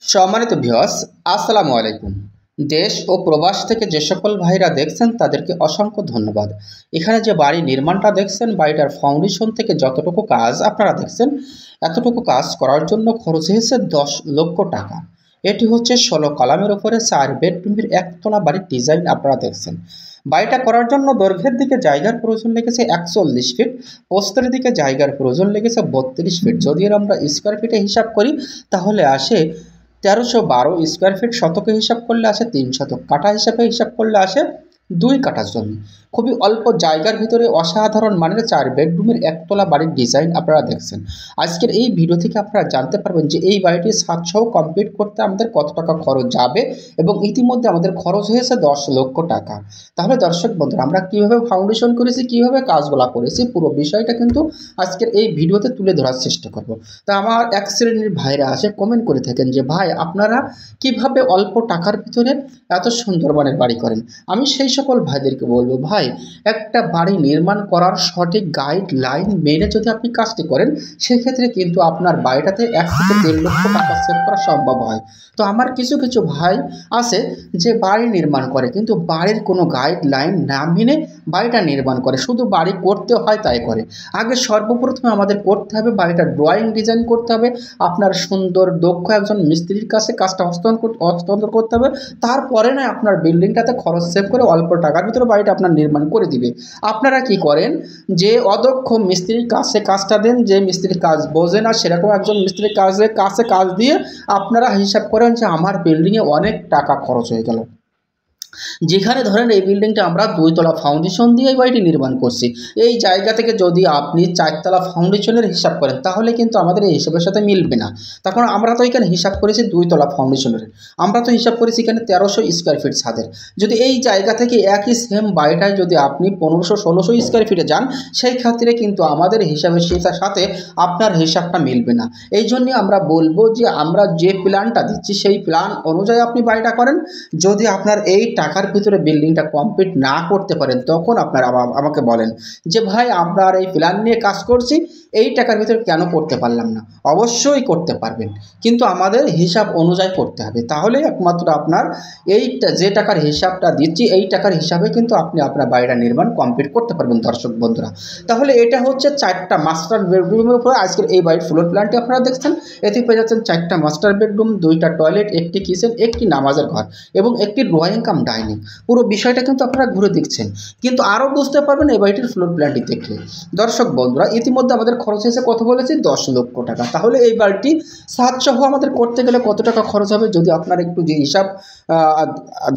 সম্মানিত ভিউয়ার্স, আসসালামু আলাইকুম। দেশ ও প্রবাস থেকে যে সকল ভাইরা দেখছেন তাদেরকে অসংখ্য ধন্যবাদ। এখানে যে বাড়ি নির্মাণটা দেখছেন, বাড়িটার ফাউন্ডেশন থেকে যতটুকু কাজ আপনারা দেখছেন, এতটুকু কাজ করার জন্য খরচ হয়েছে 10 লক্ষ টাকা। এটি হচ্ছে 16 কলামের উপরে 4 বেডরুমের একতলা বাড়ির ডিজাইন আপনারা দেখছেন। বাড়িটা করার জন্য দৈর্ঘ্যের দিকে জায়গার প্রয়োজন লেগেছে 41 ফিট, প্রস্থের দিকে জায়গার প্রয়োজন লেগেছে 32 ফিট। যদি এর আমরা স্কোয়ার ফিটে হিসাব করি তাহলে আসে 1312 স্কোয়ার ফিট। শতকে হিসাব করলে আসে 3 শতক, কাঠা হিসাবে হিসাব করলে আসে 2 কাঠা জমি। খুবই অল্প জায়গার ভিতরে অসাধারণ মানের 4 বেডরুমের একতলা বাড়ির ডিজাইন আপনারা দেখছেন। আজকের এই ভিডিও থেকে আপনারা জানতে পারবেন যে এই বাড়িটি ছাদসহ কমপ্লিট করতে আমাদের কত টাকা খরচ যাবে, এবং ইতিমধ্যে আমাদের খরচ হয়েছে 10 লক্ষ টাকা। তাহলে দর্শক বন্ধুরা, আমরা কীভাবে ফাউন্ডেশন করেছি, কীভাবে কাজগুলো করেছি, পুরো বিষয়টা কিন্তু আজকের এই ভিডিওতে তুলে ধরার চেষ্টা করব। তা আমার এক শ্রেণীর ভাইরা আসে কমেন্ট করে থাকেন যে ভাই, আপনারা কিভাবে অল্প টাকার ভিতরে এত সুন্দর মানের বাড়ি করেন। আমি সেই সকল ভাইদেরকে বলবো, ভাই, একটা বাড়ি নির্মাণ করার সঠিক গাইডলাইন মেনে যদি আপনি কাজটি করেন, সেক্ষেত্রে কিন্তু আপনার বাড়িটাতে 1 থেকে 1.5 লক্ষ টাকা সেভ করা সম্ভব হয়। তো আমার কিছু কিছু ভাই আছে যে বাড়ি নির্মাণ করে কিন্তু বাড়ির কোনো গাইডলাইন না মেনে বাড়িটা নির্মাণ করে, শুধু বাড়ি করতে হয় তাই করে। আগে সর্বপ্রথমে আমাদের করতে হবে বাড়িটা ড্রয়িং ডিজাইন করতে হবে, আপনার সুন্দর দক্ষ একজন মিস্ত্রির কাছে কাজটা হস্তান্তর করতে হবে। তারপরে না আপনার বিল্ডিংটাতে খরচ সেভ করে অল্প টাকার ভিতরে বাড়িটা আপনার নির্মাণ করে দিবে। আপনারা কি করেন, যে অদক্ষ মিস্ত্রির কাছে কাজটা দেন, যে মিস্ত্রির কাজ বোঝে না সেরকম একজন মিস্ত্রির কাছে কাজ দিয়ে আপনারা হিসাব করেন যে আমার বিল্ডিংয়ে অনেক টাকা খরচ হয়ে গেল। যেখানে ধরেন এই বিল্ডিংটা আমরা 2 তলা ফাউন্ডেশন দিয়ে এই বাড়িটি নির্মাণ করছি, এই জায়গা থেকে যদি আপনি 4 তলা ফাউন্ডেশনের হিসাব করেন তাহলে কিন্তু আমাদের এই হিসাবের সাথে মিলবে না। তখন আমরা তো এখানে হিসাব করেছি 2 তলা ফাউন্ডেশনের, আমরা তো হিসাব করেছি এখানে 1300 স্কোয়ার ফিট ছাদের। যদি এই জায়গা থেকে একই সেম বাড়িটায় যদি আপনি 1500-1600 স্কোয়ার ফিটে যান, সেই ক্ষেত্রে কিন্তু আমাদের হিসাবের সাথে আপনার হিসাবটা মিলবে না। এই জন্যে আমরা বলবো যে আমরা যে প্ল্যানটা দিচ্ছি সেই প্ল্যান অনুযায়ী আপনি বাড়িটা করেন। যদি আপনার এই টাকার ভিতরে বিল্ডিংটা কমপ্লিট না করতে পারেন, তখন আপনারা আমাকে বলেন যে ভাই, আপনার এই প্ল্যান নিয়ে কাজ করছি, এই টাকার ভিতরে কেন করতে পারলাম না। অবশ্যই করতে পারবেন, কিন্তু আমাদের হিসাব অনুযায়ী করতে হবে। তাহলে একমাত্র আপনার এইটা যে টাকার হিসাবটা দিচ্ছি, এই টাকার হিসাবে কিন্তু আপনি আপনার বাড়িটা নির্মাণ কমপ্লিট করতে পারবেন। দর্শক বন্ধুরা, তাহলে এটা হচ্ছে 4টা মাস্টার বেডরুমের উপরে আজকের এই বাড়ির ফ্লোর প্ল্যানটি আপনারা দেখছেন। এতে পেয়ে যাচ্ছেন 4টা মাস্টার বেডরুম, 2টা টয়লেট, একটি কিচেন, একটি নামাজের ঘর এবং একটি ড্রয়িং কাম ডাইনিং। পুরো বিষয়টা কিন্তু আপনারা ঘুরে দেখছেন, কিন্তু আরও বুঝতে পারবেন এই বাড়িটির ফ্লোর প্ল্যানটি দেখলে। দর্শক বন্ধুরা, ইতিমধ্যে আমাদের খরচ হয়েছে কত বলেছি, 10 লক্ষ টাকা। তাহলে এই বাড়িটি ছাদসহ আমাদের করতে গেলে কত টাকা খরচ হবে, যদি আপনারা একটু যে হিসাব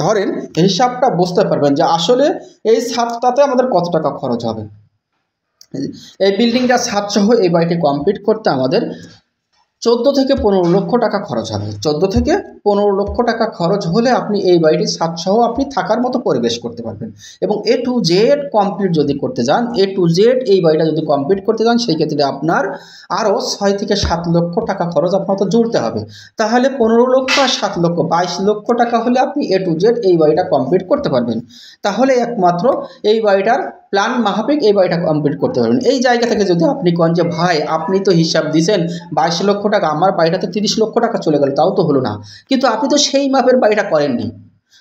ধরেন, হিসাবটা বুঝতে পারবেন যে আসলে এই ছাদটাতে আমাদের কত টাকা খরচ হবে। এই বিল্ডিংটা ছাদসহ এই বাড়িটি কমপ্লিট করতে আমাদের 14 থেকে 15 লক্ষ টাকা খরচ হবে। 14 থেকে 15 লক্ষ টাকা খরচ হলে আপনি এই বাড়িটি ছাদসহ আপনি থাকার মতো পরিবেশ করতে পারবেন। এবং A to Z কমপ্লিট যদি করতে যান, A to Z এই বাড়িটা যদি কমপ্লিট করতে যান, সেই ক্ষেত্রে আপনার আরও 6 থেকে 7 লক্ষ টাকা খরচ আপনার তো জুড়তে হবে। তাহলে 15 লক্ষ আর 7 লক্ষ, 22 লক্ষ টাকা হলে আপনি A to Z এই বাড়িটা কমপ্লিট করতে পারবেন। তাহলে একমাত্র এই বাড়িটার প্ল্যান মাফিক এই বাড়িটা কমপ্লিট করতে পারবেন। এই জায়গা থেকে যদি আপনি কন যে ভাই, আপনি তো হিসাব দিয়েছেন 22 লক্ষ টাকা, আমার বাড়িটাতে 30 লক্ষ টাকা চলে গেল, তাও তো হলো না, কিন্তু আপনি তো সেই মাপের বাড়িটা করেননি।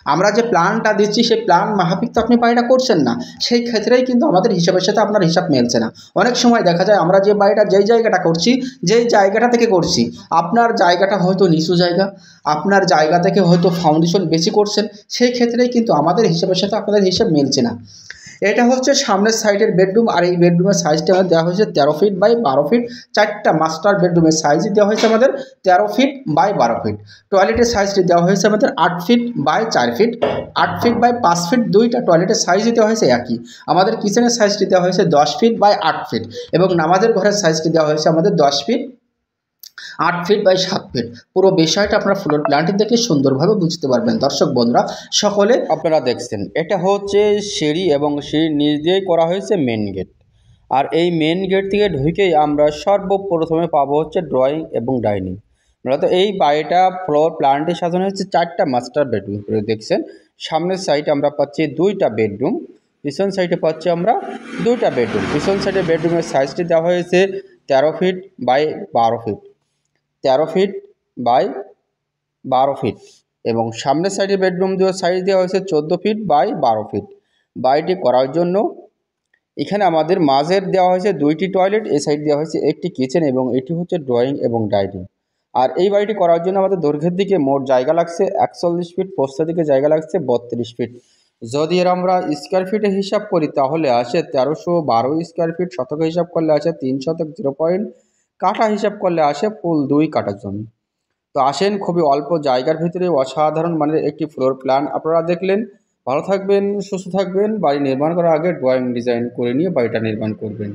আমরা যে প্ল্যানটা দিচ্ছি সেই প্ল্যান মাফিক তো আপনি বাড়িটা করছেন না, সেই ক্ষেত্রেই কিন্তু আমাদের হিসাবের সাথে আপনার হিসাব মেলছে না। অনেক সময় দেখা যায় আমরা যে বাড়িটা যেই জায়গাটা করছি, যেই জায়গাটা থেকে করছি, আপনার জায়গাটা হয়তো নিচু জায়গা, আপনার জায়গা থেকে হয়তো ফাউন্ডেশন বেশি করছেন, সেই ক্ষেত্রেই কিন্তু আমাদের হিসাবের সাথে আপনাদের হিসাব মিলছে না। এটা হচ্ছে সামনের সাইডের বেডরুম, আর এই বেডরুমের সাইজটা আমাদের দেওয়া হয়েছে 13 ফিট বাই 12 ফিট। 4টা মাস্টার বেডরুমের সাইজই দেওয়া হয়েছে আমাদের 13 ফিট বাই 12 ফিট। টয়লেটের সাইজটি দেওয়া হয়েছে আমাদের 8 feet by 4 feet, 8 feet by 5 feet. 2টা টয়লেটের সাইজই দেওয়া হয়েছে একই। আমাদের কিচেনের সাইজটি দেওয়া হয়েছে 10 ফিট বাই 8 ফিট, এবং নামাজের ঘরের সাইজটি দেওয়া হয়েছে আমাদের 10 ফিট 8 ফিট বাই 7 ফিট। পুরো বিষয়টা আপনারা ফ্লোর প্ল্যানটি দেখে সুন্দরভাবে বুঝতে পারবেন। দর্শক বন্ধুরা, সকলে আপনারা দেখছেন এটা হচ্ছে সিঁড়ি, এবং সিঁড়ির নিচ দিয়েই করা হয়েছে মেন গেট। আর এই মেন গেট থেকে ঢুকেই আমরা সর্বপ্রথমে পাবো হচ্ছে ড্রয়িং এবং ডাইনিং। মূলত এই বাড়িটা ফ্লোর প্ল্যানটি সাজানো হচ্ছে 4টা মাস্টার বেডরুম করে দেখছেন। সামনের সাইডে আমরা পাচ্ছি 2টা বেডরুম, পিছন সাইডে পাচ্ছি আমরা 2টা বেডরুম। পিছন সাইডে বেডরুমের সাইজটি দেওয়া হয়েছে 13 feet by 12 feet, 13 feet by 12 feet এবং সামনের সাইডে বেডরুম দেওয়ার সাইজ দেওয়া হয়েছে 14 ফিট বাই 12 ফিট। বাড়িটি করার জন্য এখানে আমাদের মাঝের দেওয়া হয়েছে 2টি টয়লেট, এই সাইড দেওয়া হয়েছে একটি কিচেন এবং এটি হচ্ছে ড্রয়িং এবং ডাইনিং। আর এই বাড়িটি করার জন্য আমাদের দৈর্ঘ্যের দিকে মোট জায়গা লাগছে 41 ফিট, প্রস্থের দিকে জায়গা লাগছে 32 ফিট। যদি এর আমরা স্কোয়ার ফিটে হিসাব করি তাহলে আসে 1312 স্কোয়ার ফিট, শতকে হিসাব করলে আসে 3 শতক 0 পয়েন্ট, কাঠা হিসাব করলে আসে ফুল 2 কাঠার জমি। তো আসেন, খুবই অল্প জায়গার ভিতরে অসাধারণ মানের একটি ফ্লোর প্ল্যান আপনারা দেখলেন। ভালো থাকবেন, সুস্থ থাকবেন। বাড়ি নির্মাণ করার আগে ড্রয়িং ডিজাইন করে নিয়ে বাড়িটা নির্মাণ করবেন।